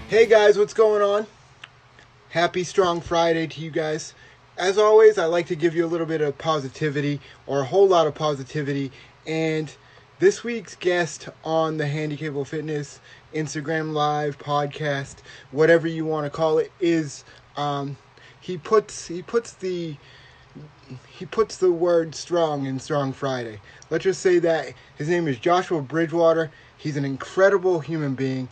Hey guys, what's going on? Happy Strong Friday to you guys. As always, I like to give you a little bit of positivity or a whole lot of positivity. And this week's guest on the Handicapable Fitness Instagram Live podcast, whatever you want to call it, is he puts the word strong in Strong Friday. Let's just say that his name is Joshua Bridgewater. He's an incredible human being.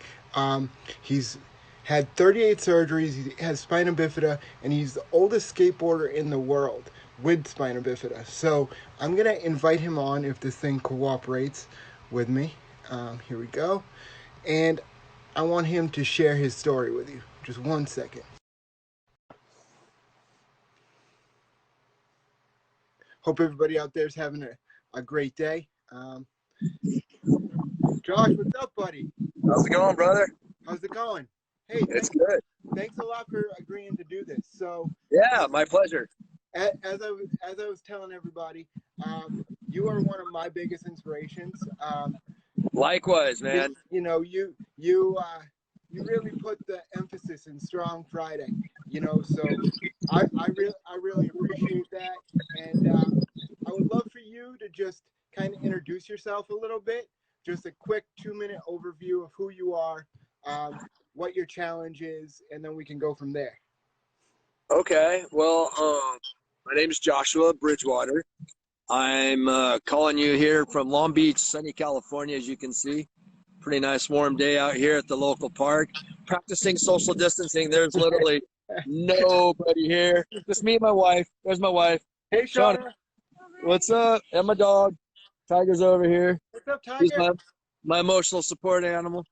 He's had 38 surgeries. He has spina bifida, and he's the oldest skateboarder in the world with spina bifida. So I'm going to invite him on if this thing cooperates with me. Here we go. And I want him to share his story with you. Just 1 second. Hope everybody out there is having a great day. Josh, what's up, buddy? How's it going, brother? How's it going? Hey, It's good. thanks a lot for agreeing to do this. So, Yeah, my pleasure. as I was telling everybody, you are one of my biggest inspirations. Likewise, man. You really put the emphasis in Strong Friday. So I really appreciate that, and I would love for you to just kind of introduce yourself a little bit. Just a quick 2-minute overview of who you are, what your challenge is, and then we can go from there. Okay. Well, my name is Joshua Bridgewater. I'm calling you here from Long Beach, sunny California, as you can see. Pretty nice warm day out here at the local park. Practicing social distancing. There's literally nobody here. Just me and my wife. There's my wife. Hey, Shauna. Shauna. What's up? And my dog. Tiger's over here. What's up, He's Tiger? my emotional support animal.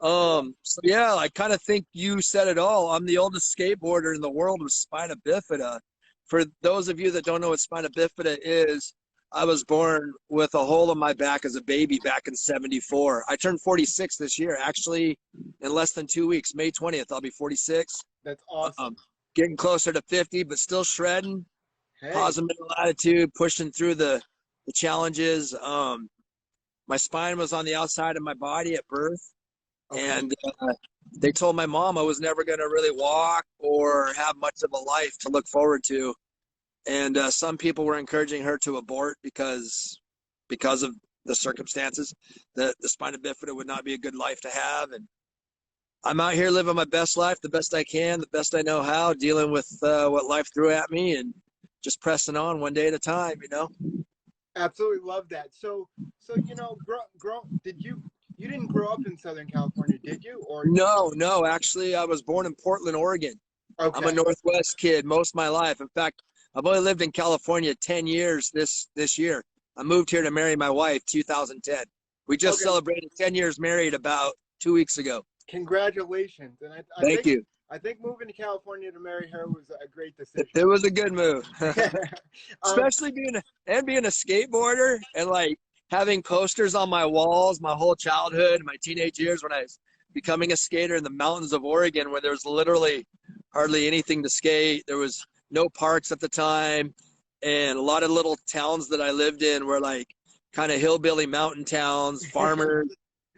So yeah, I kind of think you said it all. I'm the oldest skateboarder in the world with spina bifida. For those of you that don't know what spina bifida is, I was born with a hole in my back as a baby back in '74. I turned 46 this year, actually, in less than 2 weeks. May 20th, I'll be 46. That's awesome. Getting closer to 50, but still shredding. Hey, Positive mental attitude, pushing through the challenges. My spine was on the outside of my body at birth. okay. And they told my mom I was never going to really walk or have much of a life to look forward to. And some people were encouraging her to abort because of the circumstances. The spina bifida would not be a good life to have. And I'm out here living my best life, the best I can, the best I know how, dealing with what life threw at me and just pressing on one day at a time, Absolutely love that. So you didn't grow up in Southern California, did you? Or No. Actually, I was born in Portland, Oregon. okay. I'm a Northwest kid most of my life. In fact, I've only lived in California 10 years this year. I moved here to marry my wife 2010. We just celebrated 10 years married about 2 weeks ago. Congratulations. And Thank you. I think moving to California to marry her was a great decision. It was a good move. Um, Especially being a skateboarder and like having posters on my walls my whole childhood, my teenage years when I was becoming a skater in the mountains of Oregon where there was literally hardly anything to skate. There was no parks at the time, and a lot of little towns that I lived in were like kind of hillbilly mountain towns, farmers,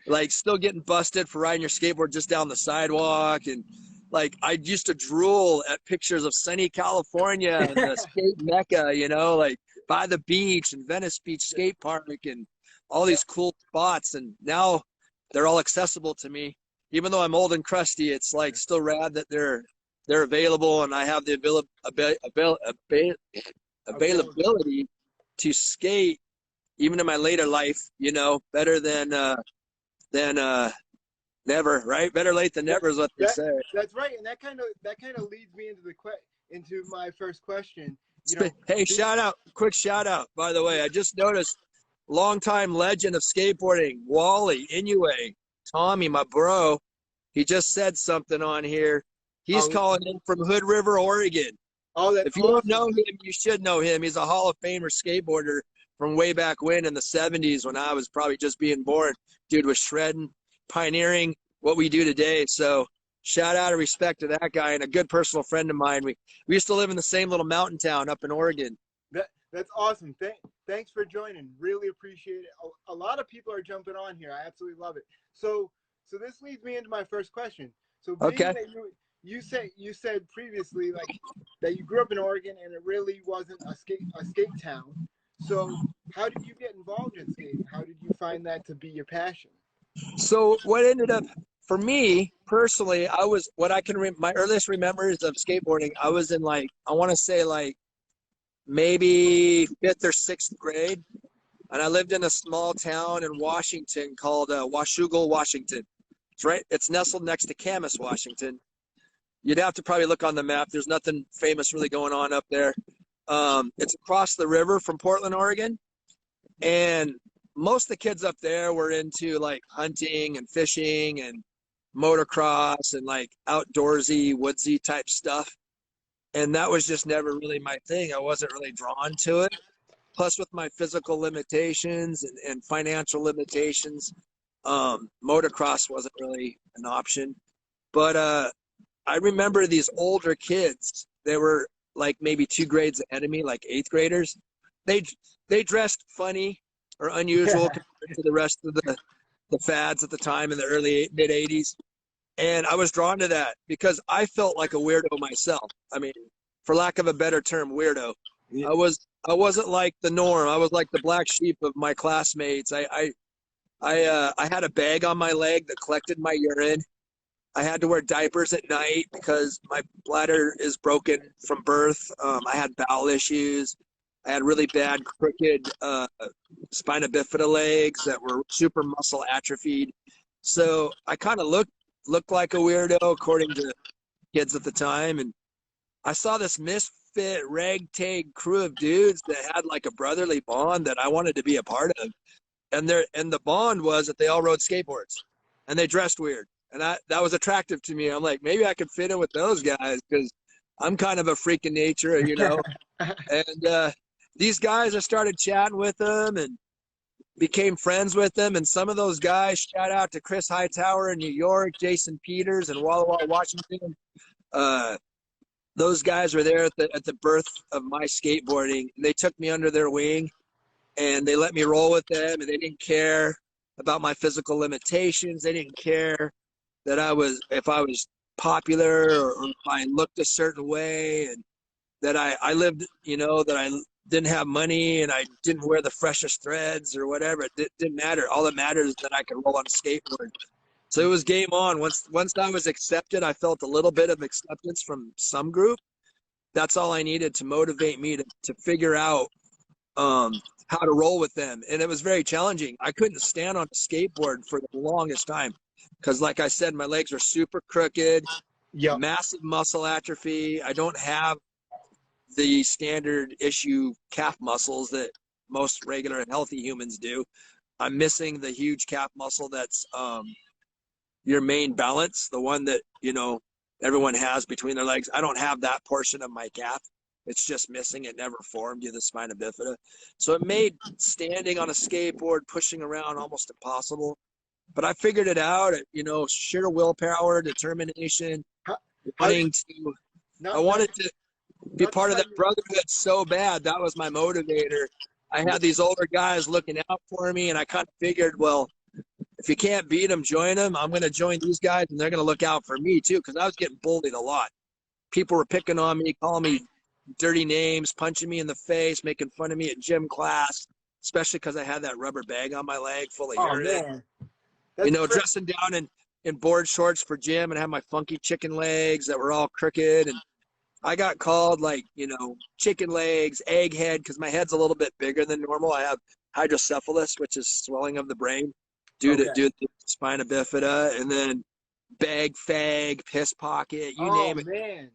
like still getting busted for riding your skateboard just down the sidewalk. And like I used to drool at pictures of sunny California and the skate mecca, like by the beach and Venice Beach Skate Park and all these cool spots. And now they're all accessible to me. Even though I'm old and crusty, it's like still rad that they're available, and I have the availability to skate even in my later life, better than never, right? Better late than never is what they say. That's right, and that kind of leads me into my first question. Hey, quick shout out, by the way. I just noticed longtime legend of skateboarding, Wally Inoue, Tommy, my bro. He just said something on here. He's calling in from Hood River, Oregon. Oh, that's if you don't know him, you should know him. He's a Hall of Famer skateboarder from way back when in the 70s when I was probably just being born. Dude was shredding, pioneering what we do today. So shout out and respect to that guy and a good personal friend of mine. We used to live in the same little mountain town up in Oregon. That's awesome. Thanks for joining. Really appreciate it. A lot of people are jumping on here. I absolutely love it. So this leads me into my first question. So being Okay. that you said previously like that you grew up in Oregon and it really wasn't a skate town. So how did you get involved in skating? How did you find that to be your passion? So what ended up for me personally, I was what I can my earliest remembers of skateboarding. I was in like I want to say like maybe fifth or sixth grade, and I lived in a small town in Washington called Washougal, Washington. It's right. It's nestled next to Camas, Washington. You'd have to probably look on the map. There's nothing famous really going on up there. It's across the river from Portland, Oregon, and most of the kids up there were into like hunting and fishing and motocross and like outdoorsy, woodsy type stuff. And that was just never really my thing. I wasn't really drawn to it. Plus, with my physical limitations and financial limitations, motocross wasn't really an option. But I remember these older kids. They were like maybe two grades ahead of me, like eighth graders. They they dressed funny or unusual compared to the rest of the fads at the time in the early mid '80s, and I was drawn to that because I felt like a weirdo myself. I mean, for lack of a better term, weirdo. Yeah. I wasn't like the norm. I was like the black sheep of my classmates. I had a bag on my leg that collected my urine. I had to wear diapers at night because my bladder is broken from birth. I had bowel issues. I had really bad crooked spina bifida legs that were super muscle atrophied. So I kind of looked like a weirdo according to kids at the time. And I saw this misfit ragtag crew of dudes that had like a brotherly bond that I wanted to be a part of. And the bond was that they all rode skateboards and they dressed weird. And that was attractive to me. I'm like, maybe I could fit in with those guys because I'm kind of a freak in nature, you know. And these guys, I started chatting with them and became friends with them. And some of those guys, shout out to Chris Hightower in New York, Jason Peters in Walla Walla, Washington. Uh, those guys were there at the birth of my skateboarding. And they took me under their wing and they let me roll with them. And they didn't care about my physical limitations. They didn't care that if I was popular or if I looked a certain way, and that I lived, you know, that I didn't have money and I didn't wear the freshest threads or whatever. It didn't matter. All that matters is that I could roll on a skateboard. So it was game on. Once I was accepted, I felt a little bit of acceptance from some group. That's all I needed to motivate me to figure out how to roll with them. And it was very challenging. I couldn't stand on a skateboard for the longest time because, like I said, my legs are super crooked, Yep. massive muscle atrophy. I don't have the standard issue calf muscles that most regular and healthy humans do. I'm missing the huge calf muscle that's your main balance, the one that, you know, everyone has between their legs. I don't have that portion of my calf. It's just missing. It never formed you the spina bifida. So it made standing on a skateboard, pushing around almost impossible. But I figured it out, you know, sheer willpower, determination, How, how did wanting to, I not wanted to be not to part of cut that you? brotherhood so bad. That was my motivator. I had these older guys looking out for me, and I kind of figured, well, if you can't beat them, join them. I'm going to join these guys, and they're going to look out for me too, because I was getting bullied a lot. People were picking on me, calling me dirty names, punching me in the face, making fun of me at gym class, especially because I had that rubber bag on my leg full of Oh urine. man, You that's know, dressing down in board shorts for gym and have my funky chicken legs that were all crooked. And I got called like, you know, chicken legs, egghead, because my head's a little bit bigger than normal. I have hydrocephalus, which is swelling of the brain okay. due to spina bifida, and then bag fag, piss pocket, you Oh name it. man.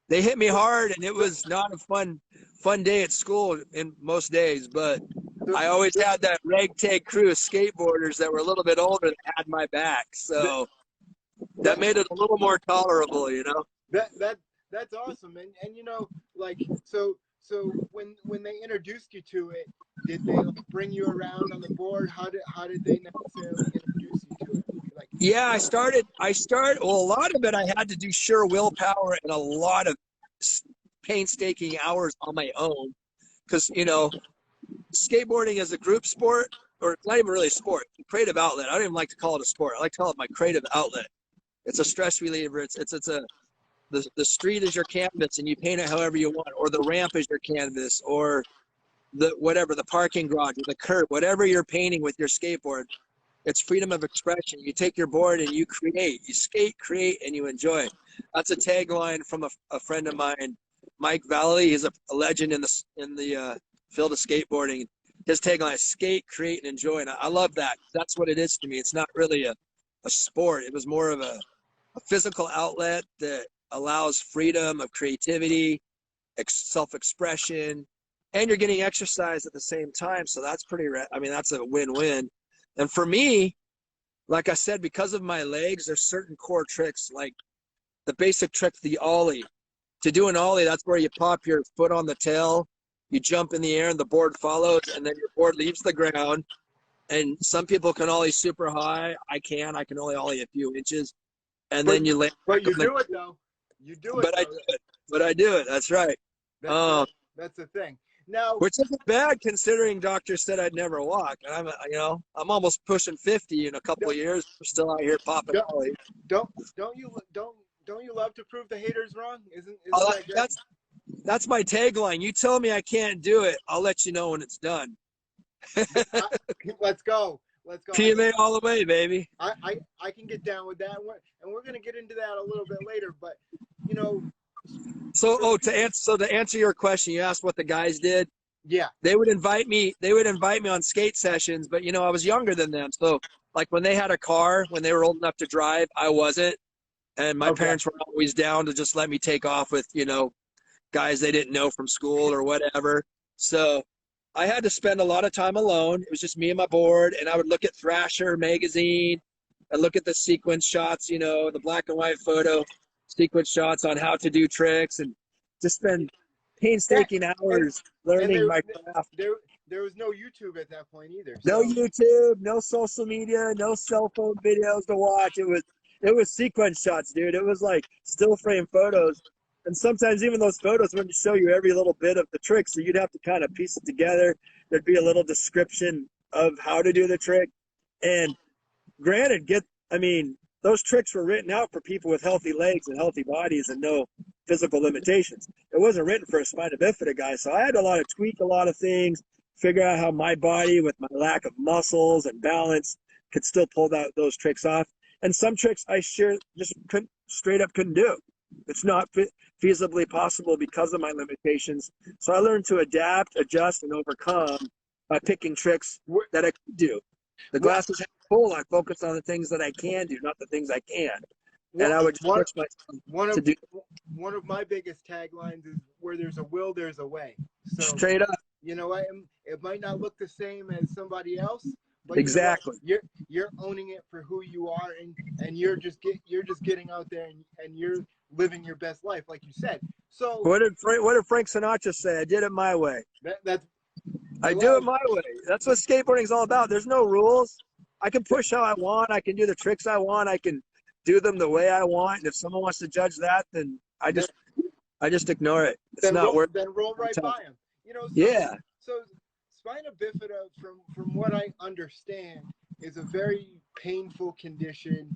They hit me So, hard, and it was not a fun day at school in most days, but so I always had that ragtag crew of skateboarders that were a little bit older that had my back. th- So that that made it a little more tolerable, you know? that's awesome. And you know, like so when they introduced you to it, did they like bring you around on the board? How did they necessarily introduce you to it? Like Yeah, well, a lot of it I had to do sheer willpower and a lot of painstaking hours on my own because, you know, skateboarding is a group sport, or it's not even really a sport, it's a creative outlet. I don't even like to call it a sport. I like to call it my creative outlet. It's a stress reliever. The street is your canvas and you paint it however you want, or the ramp is your canvas, or the parking garage or the curb, whatever you're painting with your skateboard. It's freedom of expression. You take your board and you create. You skate, create, and you enjoy. That's a tagline from a friend of mine, Mike Valley. He's a legend in the field of skateboarding. His tagline is skate, create, and enjoy. And I love that. That's what it is to me. It's not really a sport. It was more of a physical outlet that allows freedom of creativity, self-expression, and you're getting exercise at the same time. So that's that's a win-win. And for me, like I said, because of my legs, there's certain core tricks, like the basic trick, the ollie. To do an ollie, that's where you pop your foot on the tail, you jump in the air and the board follows, and then your board leaves the ground. And some people can ollie super high. I can only ollie a few inches. And then you land. But you do it though. You do it. But I do it. That's right. That's the thing. Now, which isn't bad considering doctors said I'd never walk, and I'm almost pushing 50 in a couple of years. We're still out here popping ollies. Don't you love to prove the haters wrong? Isn't that's my tagline. You tell me I can't do it, I'll let you know when it's done. Let's go. PMA all the way, baby. I can get down with that, and we're gonna get into that a little bit later. But to answer your question, you asked what the guys did. Yeah, they would invite me on skate sessions, but I was younger than them. So like when they had a car, when they were old enough to drive, I wasn't. And my parents were always down to just let me take off with, guys they didn't know from school or whatever. So I had to spend a lot of time alone. It was just me and my board, and I would look at Thrasher magazine and look at the sequence shots, the black and white photo sequence shots on how to do tricks, and just spend painstaking hours learning my craft. There was no YouTube at that point either. No YouTube, no social media, no cell phone videos to watch. It was sequence shots, dude. It was like still frame photos. And sometimes even those photos wouldn't show you every little bit of the trick, so you'd have to kind of piece it together. There'd be a little description of how to do the trick. And granted, those tricks were written out for people with healthy legs and healthy bodies and no physical limitations. It wasn't written for a Spina Bifida guy, so I had to tweak a lot of things, figure out how my body, with my lack of muscles and balance, could still pull those tricks off. And some tricks I just straight up couldn't do. It's not feasibly possible because of my limitations. So I learned to adapt, adjust, and overcome by picking tricks that I could do. The glass is half full. I focus on the things that I can do, not the things I can't. And I would push myself to do. One of my biggest taglines is, where there's a will, there's a way. So, straight up. You know what? It might not look the same as somebody else, but exactly. You're owning it for who you are, and you're just getting out there and you're living your best life, like you said. So what did Frank Sinatra say? I did it my way. I do it my way. That's what skateboarding is all about. There's no rules. I can push how I want. I can do the tricks I want. I can do them the way I want. And if someone wants to judge that, then I just ignore it. It's not worth. Then roll right by them. Yeah. So Spina Bifida, from what I understand, is a very painful condition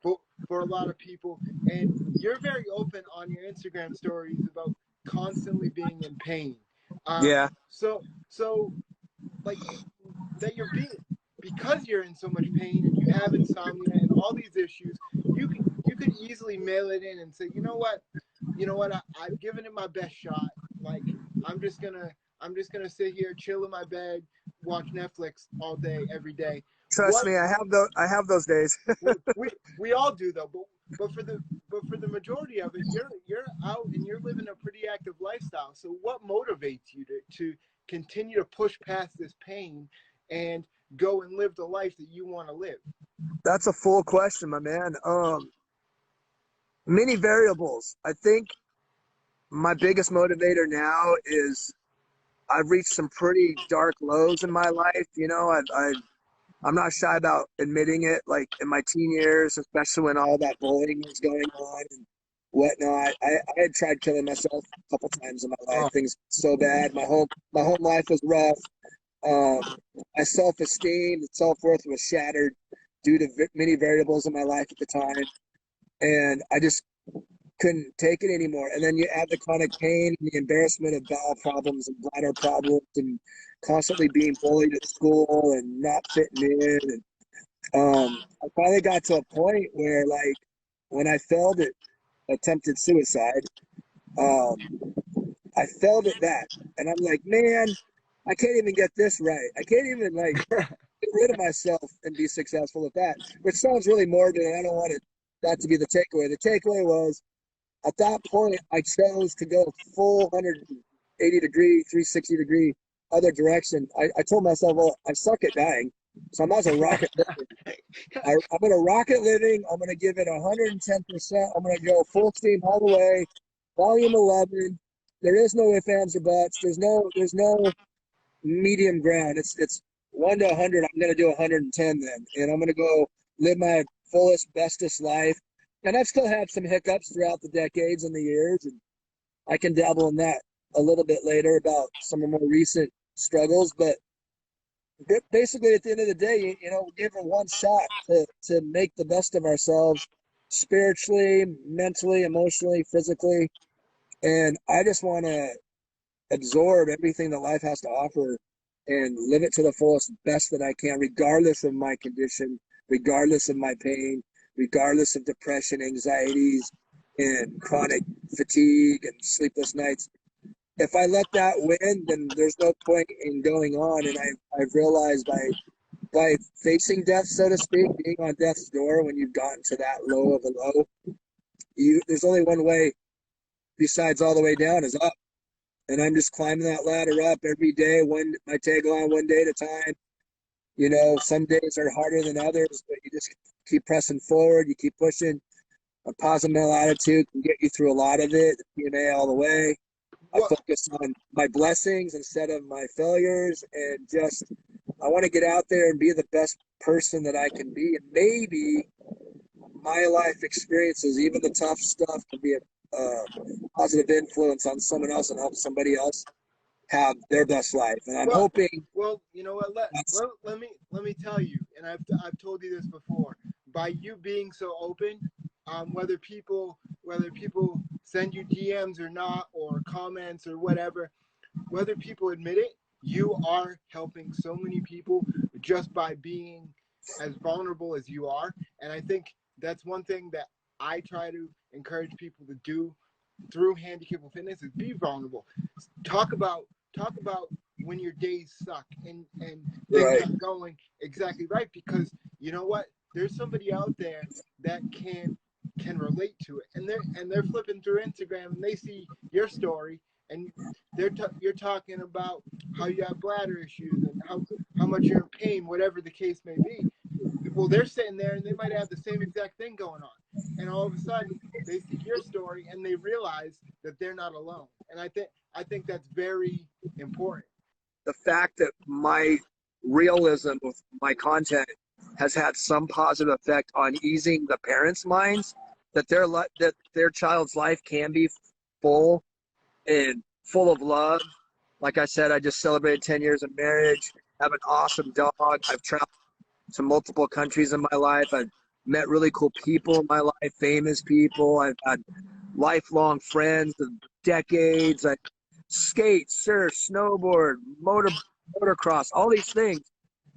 for a lot of people. And you're very open on your Instagram stories about constantly being in pain. Yeah. So like that because you're in so much pain and you have insomnia and all these issues, you could easily mail it in and say, you know what, I've given it my best shot. Like I'm just gonna sit here, chill in my bed, watch Netflix all day, every day. Trust me, I have those days. we all do though, but for the majority of it, you're out and you're living a pretty active lifestyle. So what motivates you to continue to push past this pain and go and live the life that you want to live? That's a full question, my man. Many variables. I think my biggest motivator now is I've reached some pretty dark lows in my life. I'm not shy about admitting it. Like in my teen years, especially when all that bullying was going on and whatnot, I had tried killing myself a couple times in my life. Things so bad. My home life was rough. My self-esteem and self-worth was shattered due to many variables in my life at the time. And I just couldn't take it anymore. And then you add the chronic pain and the embarrassment of bowel problems and bladder problems and constantly being bullied at school and not fitting in. And I finally got to a point where, like, when I failed at attempted suicide, um, I failed at that. And I'm like, man, I can't even get this right. I can't even, like, get rid of myself and be successful at that, which sounds really morbid, and I don't want that to be the takeaway. The takeaway was, at that point, I chose to go full 180 degree, 360 degree other direction. I told myself, well, I suck at dying, so I might as well rocket living. I'm going to rocket living. I'm going to give it 110%. I'm going to go full steam all the way. Volume 11. There is no ifs, ands, or buts. There's no medium ground. It's 1 to 100. I'm going to do 110 then, and I'm going to go live my fullest, bestest life. And I've still had some hiccups throughout the decades and the years, and I can dabble in that a little bit later about some of my recent struggles. But basically, at the end of the day, give it one shot to make the best of ourselves spiritually, mentally, emotionally, physically. And I just want to absorb everything that life has to offer and live it to the fullest best that I can, regardless of my condition, regardless of my pain, regardless of depression, anxieties, and chronic fatigue and sleepless nights. If I let that win, then there's no point in going on. And I've realized by facing death, so to speak, being on death's door when you've gotten to that low of a low, there's only one way besides all the way down is up. And I'm just climbing that ladder up every day. My tagline, one day at a time. Some days are harder than others, but you just keep pressing forward. You keep pushing. A positive mental attitude can get you through a lot of it. The PMA all the way. I focus on my blessings instead of my failures, and I want to get out there and be the best person that I can be. And maybe my life experiences, even the tough stuff, can be a positive influence on someone else and help somebody else have their best life. And I'm hoping. Well, you know what? Let me tell you, and I've told you this before. By you being so open, whether people send you DMs or not, or comments or whatever, whether people admit it, you are helping so many people just by being as vulnerable as you are. And I think that's one thing that I try to encourage people to do through Handicapable Fitness is be vulnerable. Talk about when your days suck and things aren't going exactly right, because you know what? There's somebody out there that can relate to it, and they're flipping through Instagram and they see your story, and you're talking about how you have bladder issues and how much you're in pain, whatever the case may be. Well, they're sitting there and they might have the same exact thing going on, and all of a sudden they see your story and they realize that they're not alone. And I think that's very important. The fact that my realism with my content has had some positive effect on easing the parents' minds that their child's life can be full and full of love. Like I said, I just celebrated 10 years of marriage. I have an awesome dog. I've traveled to multiple countries in my life. I've met really cool people in my life, famous people. I've had lifelong friends of decades. I skate, surf, snowboard, motocross, all these things.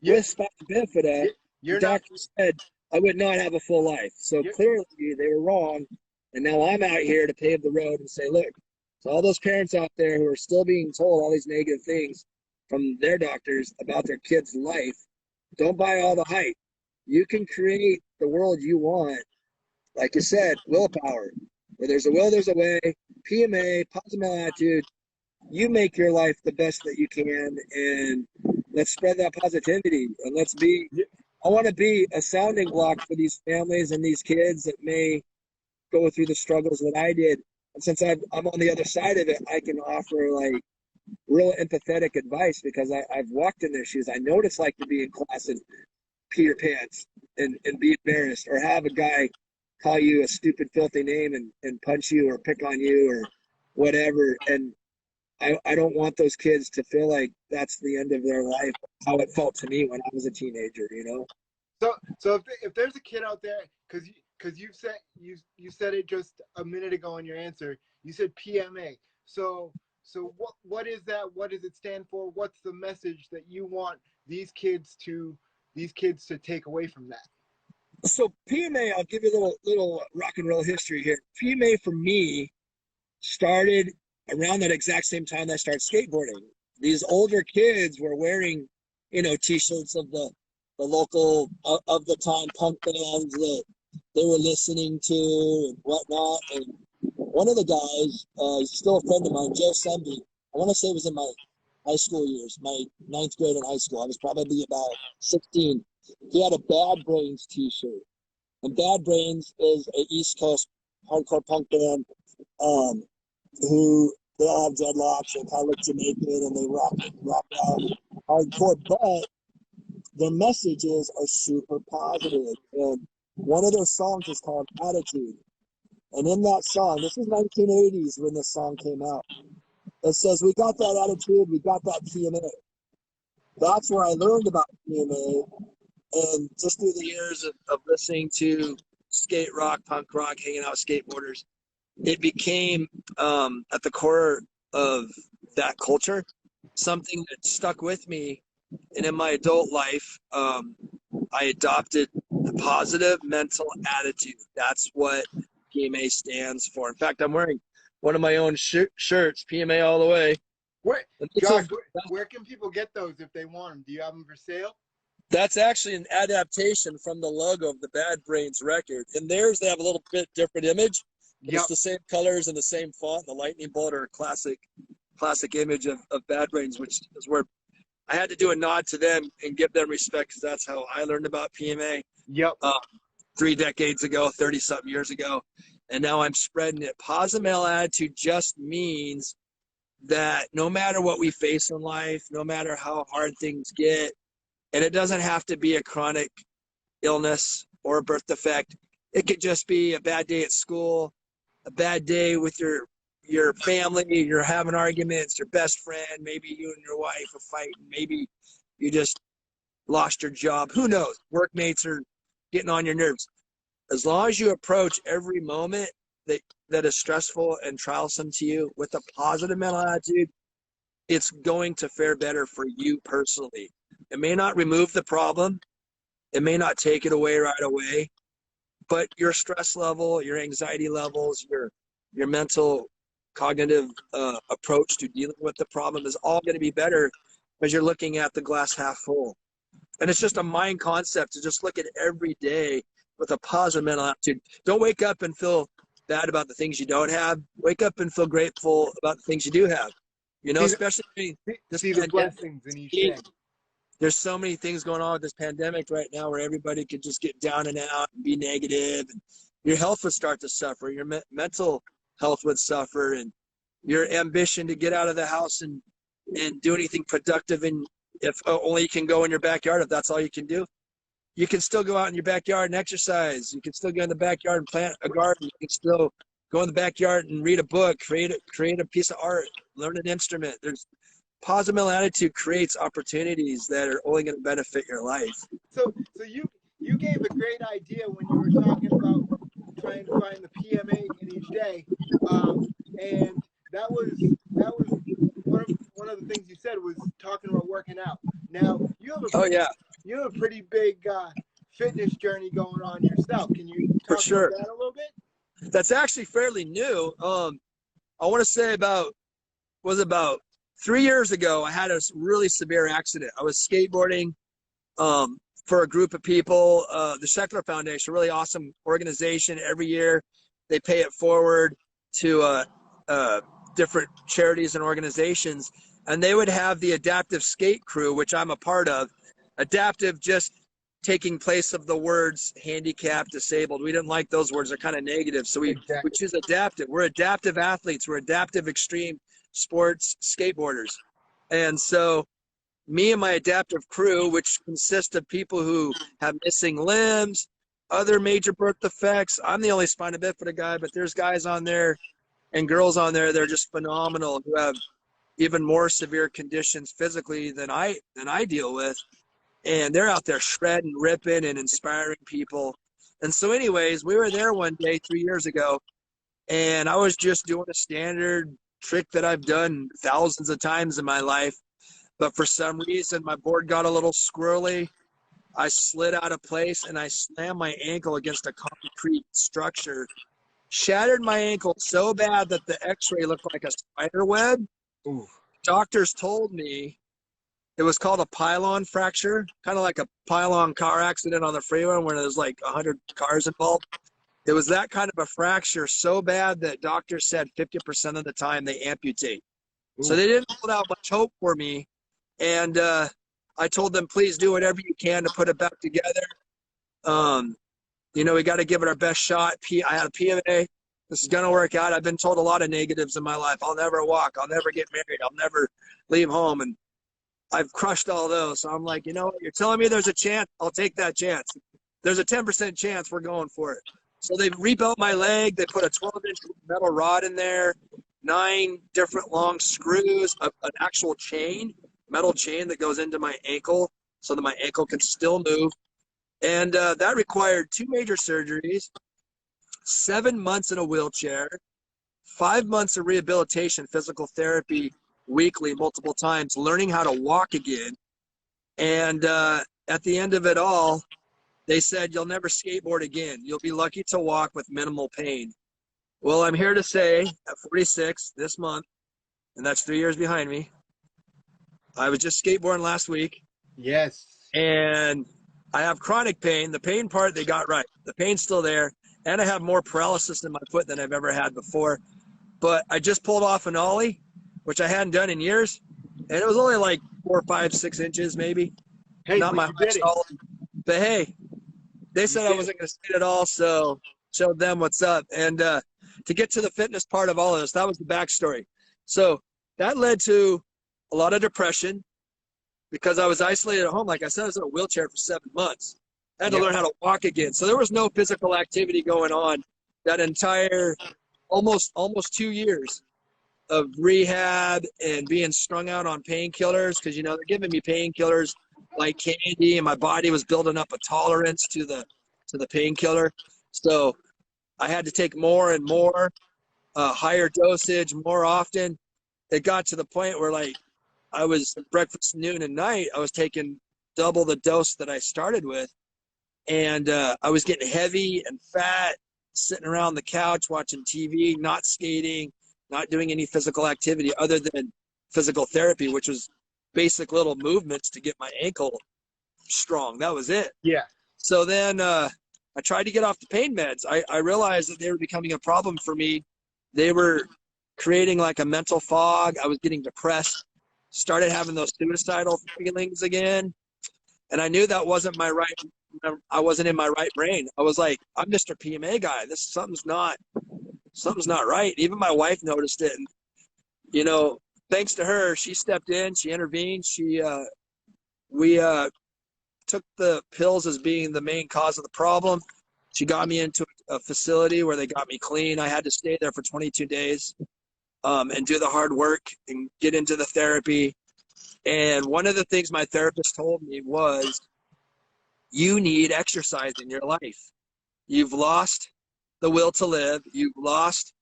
With Spina Bifida, the doctor said I would not have a full life. So clearly they were wrong. And now I'm out here to pave the road and say, look, to all those parents out there who are still being told all these negative things from their doctors about their kid's life, don't buy all the hype. You can create the world you want. Like you said, willpower. Where there's a will, there's a way. PMA, positive mental attitude. You make your life the best that you can, and let's spread that positivity. And I want to be a sounding block for these families and these kids that may go through the struggles that I did. And since I'm on the other side of it, I can offer like real empathetic advice, because I've walked in their shoes. I know what it's like to be in class and pee your pants and be embarrassed, or have a guy call you a stupid, filthy name and punch you or pick on you or whatever. And I don't want those kids to feel like that's the end of their life, how it felt to me when I was a teenager, So if there's a kid out there, because because you said it just a minute ago in your answer. You said PMA. So what is that? What does it stand for? What's the message that you want these kids to take away from that? So PMA, I'll give you a little rock and roll history here. PMA for me started around that exact same time that I started skateboarding. These older kids were wearing, T-shirts of the local of the time punk bands that they were listening to and whatnot. And one of the guys, he's still a friend of mine, Joe Semby. I want to say it was in my high school years, my ninth grade in high school. I was probably about 16. He had a Bad Brains T-shirt, and Bad Brains is an East Coast hardcore punk band. Who they all have dreadlocks and kind of look Jamaican and they rock out hardcore, but their messages are super positive. And one of their songs is called Attitude. And in that song, this is 1980s when this song came out, it says, "We got that attitude, we got that PMA." That's where I learned about PMA. And just through the years of listening to skate rock, punk rock, hanging out with skateboarders, it became at the core of that culture, something that stuck with me. And in my adult life, I adopted the positive mental attitude. That's what PMA stands for. In fact, I'm wearing one of my own shirts, PMA all the way. Josh, where can people get those if they want them? Do you have them for sale? That's actually an adaptation from the logo of the Bad Brains record. And theirs, they have a little bit different image. Yep. It's the same colors and the same font. The lightning bolt are a classic image of Bad Brains, which is where I had to do a nod to them and give them respect because that's how I learned about PMA. Yep. 3 decades ago, 30-something years ago. And now I'm spreading it. Positive mental attitude just means that no matter what we face in life, no matter how hard things get, and it doesn't have to be a chronic illness or a birth defect. It could just be a bad day at school, a bad day with your family, you're having arguments, your best friend, maybe you and your wife are fighting, maybe you just lost your job. Who knows? Workmates are getting on your nerves. As long as you approach every moment that is stressful and troublesome to you with a positive mental attitude, it's going to fare better for you personally. It may not remove the problem. It may not take it away right away, but your stress level, your anxiety levels, your mental cognitive approach to dealing with the problem is all going to be better because you're looking at the glass half full. And it's just a mind concept to just look at every day with a positive mental attitude. Don't wake up and feel bad about the things you don't have. Wake up and feel grateful about the things you do have. Especially this see the blessings in each day. There's so many things going on with this pandemic right now where everybody could just get down and out and be negative. And your health would start to suffer. Your mental health would suffer. And your ambition to get out of the house and do anything productive. And if only you can go in your backyard, if that's all you can do, you can still go out in your backyard and exercise. You can still go in the backyard and plant a garden. You can still go in the backyard and read a book, create a piece of art, learn an instrument. There's positive mental attitude creates opportunities that are only going to benefit your life. So you gave a great idea when you were talking about trying to find the PMA in each day, and that was one of the things you said was talking about working out. Now you have a pretty big fitness journey going on yourself. Can you talk about that a little bit? That's actually fairly new. I want to say about 3 years ago, I had a really severe accident. I was skateboarding for a group of people, the Secular Foundation, a really awesome organization. Every year, they pay it forward to different charities and organizations, and they would have the adaptive skate crew, which I'm a part of. Adaptive just taking place of the words handicapped, disabled. We didn't like those words. They're kind of negative, so we choose adaptive. We're adaptive athletes. We're adaptive extreme sports skateboarders. And so me and my adaptive crew, which consists of people who have missing limbs, other major birth defects. I'm the only spina bifida guy, but there's guys on there and girls on there that are just phenomenal who have even more severe conditions physically than I deal with. And they're out there shredding, ripping, and inspiring people. And so anyways, we were there one day 3 years ago, and I was just doing a standard trick that I've done thousands of times in my life. But for some reason, my board got a little squirrely. I slid out of place and I slammed my ankle against a concrete structure. Shattered my ankle so bad that the x-ray looked like a spider web. Ooh. Doctors told me it was called a pylon fracture, kind of like a pylon car accident on the freeway where there's like 100 cars involved. It was that kind of a fracture so bad that doctors said 50% of the time they amputate. Ooh. So they didn't hold out much hope for me. And I told them, please do whatever you can to put it back together. You know, we got to give it our best shot. I had a PMA. This is going to work out. I've been told a lot of negatives in my life. I'll never walk. I'll never get married. I'll never leave home. And I've crushed all those. So I'm like, you know what? You're telling me there's a chance. I'll take that chance. There's a 10% chance we're going for it. So they rebuilt my leg. They put a 12-inch metal rod in there, 9 different long screws, an actual chain, metal chain that goes into my ankle so that my ankle can still move. And that required 2 major surgeries, 7 months in a wheelchair, 5 months of rehabilitation, physical therapy weekly, multiple times, learning how to walk again. And at the end of it all, they said, you'll never skateboard again. You'll be lucky to walk with minimal pain. Well, I'm here to say at 46 this month, and that's 3 years behind me, I was just skateboarding last week. Yes. And I have chronic pain. The pain part, they got right. The pain's still there. And I have more paralysis in my foot than I've ever had before. But I just pulled off an ollie, which I hadn't done in years. And it was only like 4, 5, 6 inches maybe. Hey, not my highest ollie. But hey, they said I wasn't going to skate at all, so showed them what's up. And to get to the fitness part of all of this, that was the backstory. So that led to a lot of depression because I was isolated at home. Like I said, I was in a wheelchair for 7 months. I had to learn how to walk again. So there was no physical activity going on that entire almost 2 years of rehab and being strung out on painkillers because, you know, they're giving me painkillers like candy, and my body was building up a tolerance to the painkiller. So I had to take more and more, higher dosage more often. It got to the point where, like, I was breakfast, noon, and night, I was taking double the dose that I started with. And I was getting heavy and fat, sitting around the couch watching TV, not skating, not doing any physical activity other than physical therapy, which was basic little movements to get my ankle strong. That was it. Yeah. So then I tried to get off the pain meds. I realized that they were becoming a problem for me. They were creating like a mental fog. I was getting depressed, started having those suicidal feelings again. And I knew that wasn't my right, I wasn't in my right brain. I was like, I'm Mr. PMA guy. Something's not right. Even my wife noticed it. And, you know, thanks to her, she stepped in, she intervened. We took the pills as being the main cause of the problem. She got me into a facility where they got me clean. I had to stay there for 22 days and do the hard work and get into the therapy. And one of the things my therapist told me was, you need exercise in your life. You've lost the will to live. You've lost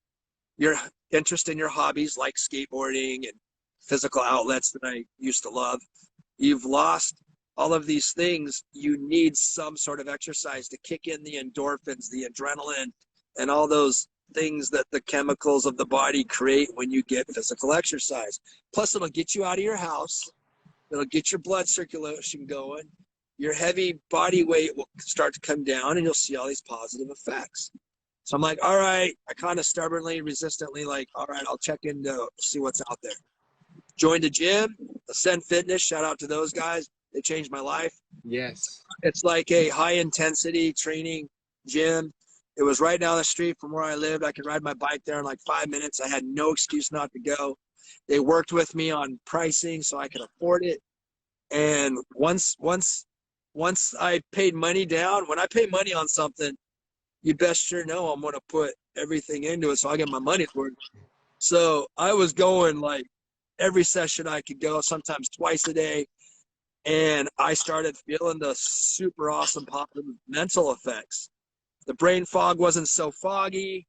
your interest in your hobbies like skateboarding and physical outlets that I used to love. You've lost all of these things. You need some sort of exercise to kick in the endorphins, the adrenaline, and all those things that the chemicals of the body create when you get physical exercise. Plus, it'll get you out of your house. It'll get your blood circulation going. Your heavy body weight will start to come down, and you'll see all these positive effects. So I'm like, all right, I kind of stubbornly, resistantly, like, all right, I'll check in to see what's out there. Joined a gym, Ascend Fitness, shout out to those guys. They changed my life. Yes. It's like a high-intensity training gym. It was right down the street from where I lived. I could ride my bike there in like 5 minutes. I had no excuse not to go. They worked with me on pricing so I could afford it. And once I paid money down, when I pay money on something, you best sure know I'm going to put everything into it so I get my money's worth. So I was going like every session I could go, sometimes twice a day. And I started feeling the super awesome positive mental effects. The brain fog wasn't so foggy.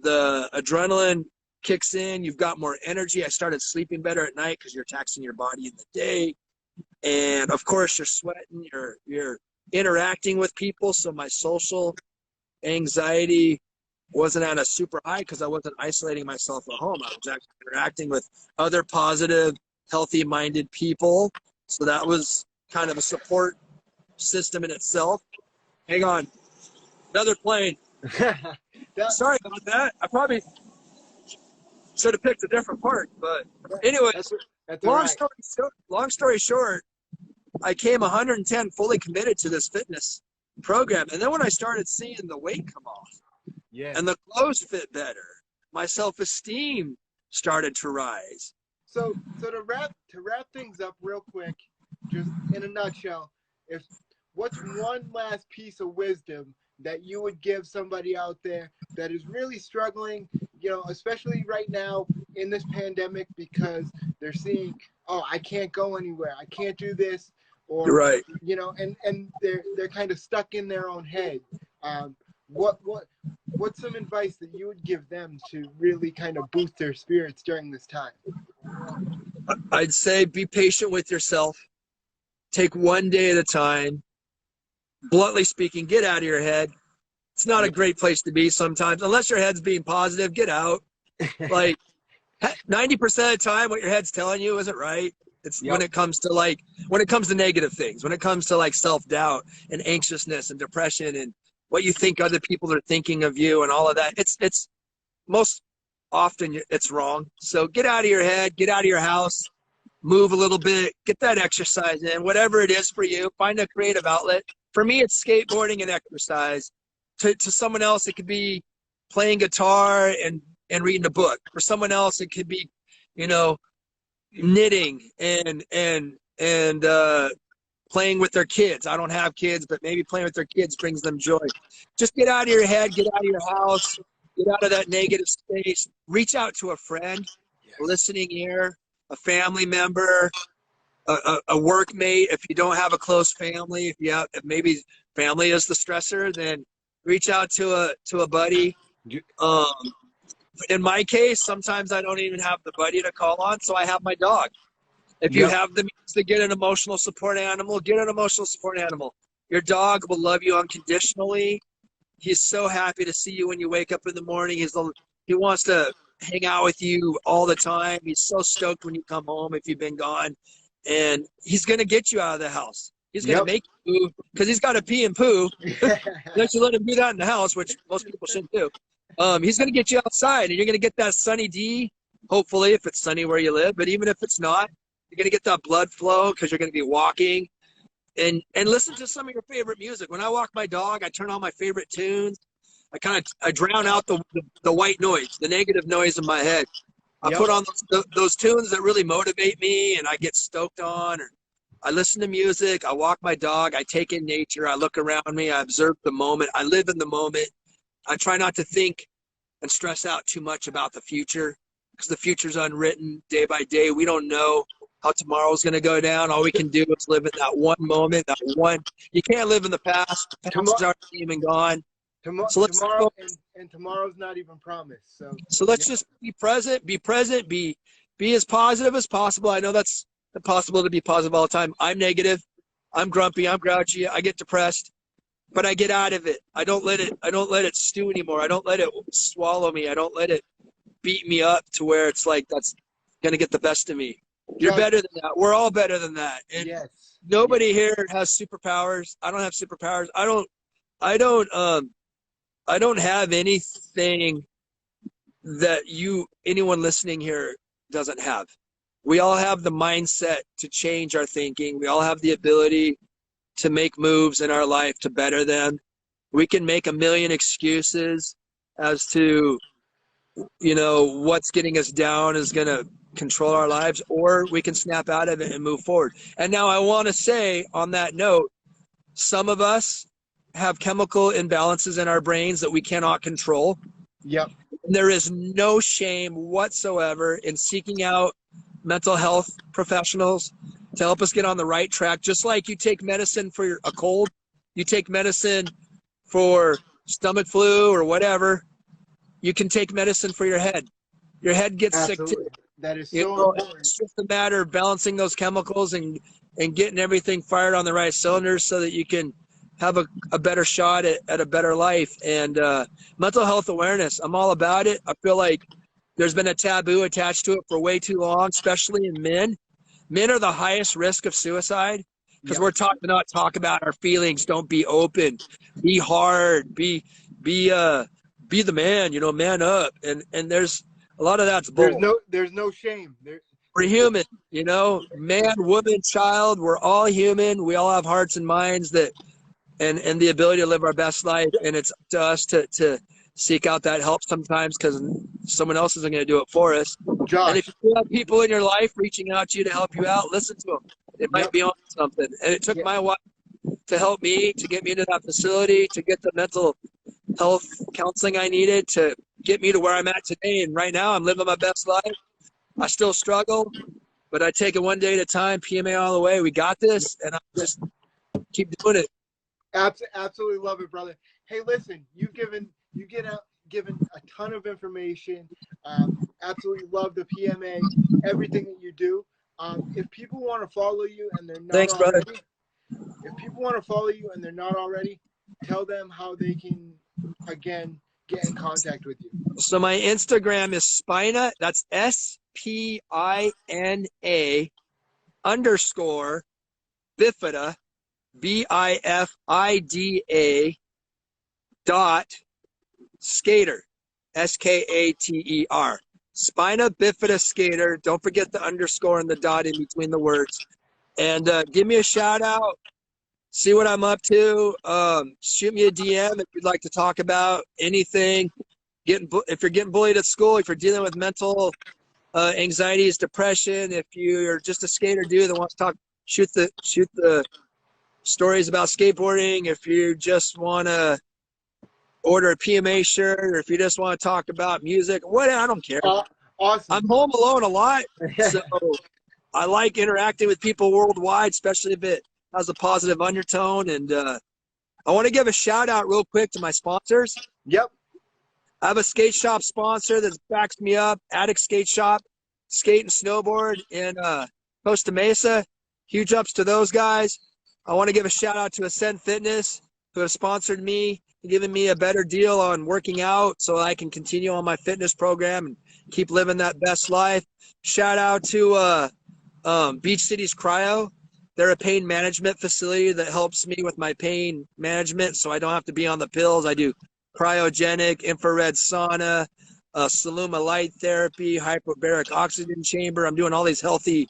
The adrenaline kicks in. You've got more energy. I started sleeping better at night because you're taxing your body in the day. And of course you're sweating, you're interacting with people. So my social anxiety wasn't at a super high because I wasn't isolating myself at home. I was actually interacting with other positive, healthy minded people. So that was kind of a support system in itself. Hang on. Another plane. Sorry about that. I probably should have picked a different part, but anyways, long story short, I came 110 fully committed to this fitness program. And then when I started seeing the weight come off and the clothes fit better, my self-esteem started to rise. So to wrap things up real quick, just in a nutshell, what's one last piece of wisdom that you would give somebody out there that is really struggling, especially right now in this pandemic, because they're seeing, oh, I can't go anywhere, I can't do this, or right. And they're kind of stuck in their own head. What's some advice that you would give them to really kind of boost their spirits during this time? I'd say be patient with yourself. Take one day at a time. Bluntly speaking, get out of your head. It's not a great place to be sometimes. Unless your head's being positive, get out. Like 90% of the time, what your head's telling you isn't right. It's when it comes to negative things, when it comes to like self-doubt and anxiousness and depression and what you think other people are thinking of you and all of that. It's most often it's wrong. So get out of your head, get out of your house, move a little bit, get that exercise in, whatever it is for you, find a creative outlet. For me, it's skateboarding and exercise. To someone else, it could be playing guitar and reading a book. For someone else, it could be, knitting and playing with their kids. I don't have kids, but maybe playing with their kids brings them joy. Just get out of your head, get out of your house, get out of that negative space, reach out to a friend, a listening ear, a family member, a workmate. If you don't have a close family, if maybe family is the stressor, then reach out to a buddy. In my case, sometimes I don't even have the buddy to call on, so I have my dog. If you have the means to get an emotional support animal, get an emotional support animal. Your dog will love you unconditionally. He's so happy to see you when you wake up in the morning. He wants to hang out with you all the time. He's so stoked when you come home if you've been gone. And he's going to get you out of the house. He's going to make you move because he's got to pee and poo. Unless you let him do that in the house, which most people shouldn't do. He's going to get you outside, and you're going to get that sunny D, hopefully, if it's sunny where you live. But even if it's not, you're going to get that blood flow because you're going to be walking. And listen to some of your favorite music. When I walk my dog, I turn on my favorite tunes. I drown out the white noise, the negative noise in my head. I put on those tunes that really motivate me and I get stoked on. Or I listen to music. I walk my dog. I take in nature. I look around me. I observe the moment. I live in the moment. I try not to think and stress out too much about the future because the future's unwritten day by day. We don't know how tomorrow's going to go down. All we can do is live in that one moment, you can't live in the past. The past is already came and gone. Tomorrow's not even promised. So let's just be present, be as positive as possible. I know that's impossible to be positive all the time. I'm negative. I'm grumpy. I'm grouchy. I get depressed, but I get out of it. I don't let it stew anymore. I don't let it swallow me. I don't let it beat me up to where it's like that's going to get the best of me. You're better than that. We're all better than that. And nobody here has superpowers. I don't have superpowers. I don't have anything that anyone listening here doesn't have. We all have the mindset to change our thinking. We all have the ability to make moves in our life to better them. We can make a million excuses as to, what's getting us down is going to control our lives, or we can snap out of it and move forward. And now I want to say on that note, some of us have chemical imbalances in our brains that we cannot control. Yep. And there is no shame whatsoever in seeking out mental health professionals to help us get on the right track. Just like you take medicine for a cold, you take medicine for stomach flu or whatever, you can take medicine for your head. Your head gets sick Absolutely. too. That is You so know, important. it's just a matter of balancing those chemicals and getting everything fired on the right cylinders so that you can have a better shot at a better life. And mental health awareness, I'm all about it. I feel like there's been a taboo attached to it for way too long, especially in men. Men are the highest risk of suicide because Yep. we're taught to not talk about our feelings. Don't be open. Be hard. Be the man. You know, man up. And there's a lot of that's bull. There's no shame. We're human. You know, man, woman, child. We're all human. We all have hearts and minds that, and the ability to live our best life. And it's up to us to seek out that help sometimes because someone else isn't going to do it for us. Josh. And if you have people in your life reaching out to you to help you out, listen to them. They might be on something. And it took my wife to help me, to get me into that facility, to get the mental health counseling I needed to get me to where I'm at today. And right now I'm living my best life. I still struggle, but I take it one day at a time, PMA all the way. We got this, and I just keep doing it. Absolutely love it, brother. Hey, listen, you've given a ton of information. Absolutely love the PMA, everything that you do. If people want to follow you and they're not already, if people want to follow you and they're not already, tell them how they can again get in contact with you. So my Instagram is Spina. That's SPINA _ Bifida BIFIDA .skater SKATER. Spina Bifida Skater. Don't forget the underscore and the dot in between the words. And give me a shout out. See what I'm up to. Shoot me a DM if you'd like to talk about anything. If you're getting bullied at school, if you're dealing with mental anxieties, depression, if you're just a skater dude that wants to talk, shoot the stories about skateboarding. If you just want to order a PMA shirt, or if you just want to talk about music, I don't care. Awesome. I'm home alone a lot, so I like interacting with people worldwide, especially if it has a positive undertone. And I want to give a shout out real quick to my sponsors. Yep. I have a skate shop sponsor that backs me up, Attic Skate Shop, skate and snowboard in Costa Mesa. Huge ups to those guys. I want to give a shout out to Ascend Fitness, who have sponsored me, giving me a better deal on working out so I can continue on my fitness program and keep living that best life. Shout out to Beach Cities Cryo. They're a pain management facility that helps me with my pain management so I don't have to be on the pills. I do cryogenic, infrared sauna, Saluma light therapy, hyperbaric oxygen chamber. I'm doing all these healthy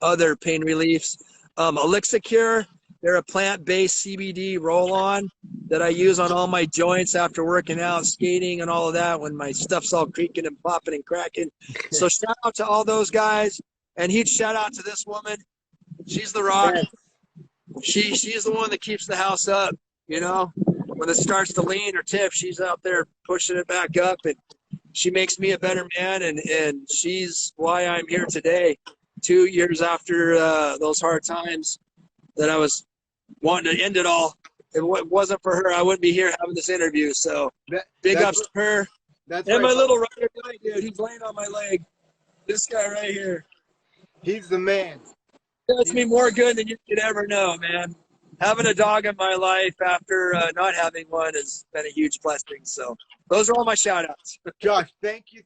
other pain reliefs. Elixicure, they're a plant-based CBD roll-on that I use on all my joints after working out, skating, and all of that when my stuff's all creaking and popping and cracking. So shout out to all those guys, and huge shout out to this woman. She's the rock. She's the one that keeps the house up, you know. When it starts to lean or tip, she's out there pushing it back up, and she makes me a better man, and she's why I'm here today, 2 years after those hard times that I was wanting to end it all. If it wasn't for her, I wouldn't be here having this interview. So big ups to her. And my little rider guy, dude, he's laying on my leg. This guy right here. He's the man. Does me more good than you could ever know, man. Having a dog in my life after not having one has been a huge blessing. So those are all my shout outs. Josh, thank you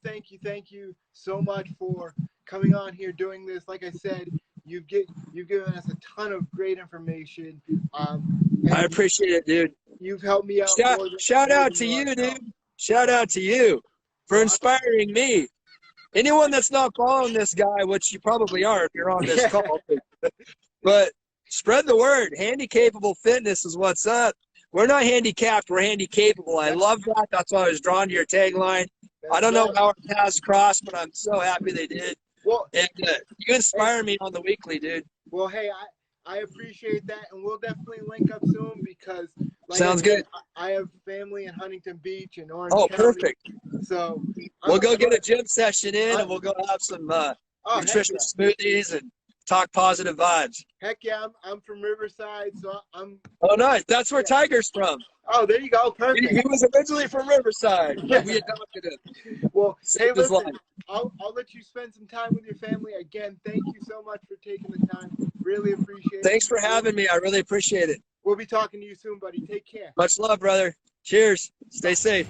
so much for coming on here doing this. Like I said, you've given us a ton of great information. I appreciate it, dude. You've helped me out. Shout out to you, dude. Shout out to you for inspiring me. Anyone that's not following this guy, which you probably are if you're on this call, but spread the word. Handy-capable fitness is what's up. We're not handicapped. We're handy-capable. I love that. That's why I was drawn to your tagline. I don't know how our paths crossed, but I'm so happy they did. Well, and you inspire me on the weekly, dude. Well, hey, I appreciate that, and we'll definitely link up soon because sounds good. I have family in Huntington Beach and Orange County. Perfect. So we'll go get a gym session in, and we'll go have some nutritious smoothies and talk positive vibes. Heck yeah, I'm from Riverside, so I'm. Oh, nice. That's where Tiger's from. Oh, there you go. Perfect. He was originally from Riverside, Yeah. but we adopted him. Well, hey, Saved his listen, life. I'll let you spend some time with your family. Again, thank you so much for taking the time. Really appreciate it. Thanks for having me. I really appreciate it. We'll be talking to you soon, buddy. Take care. Much love, brother. Cheers. Stay safe.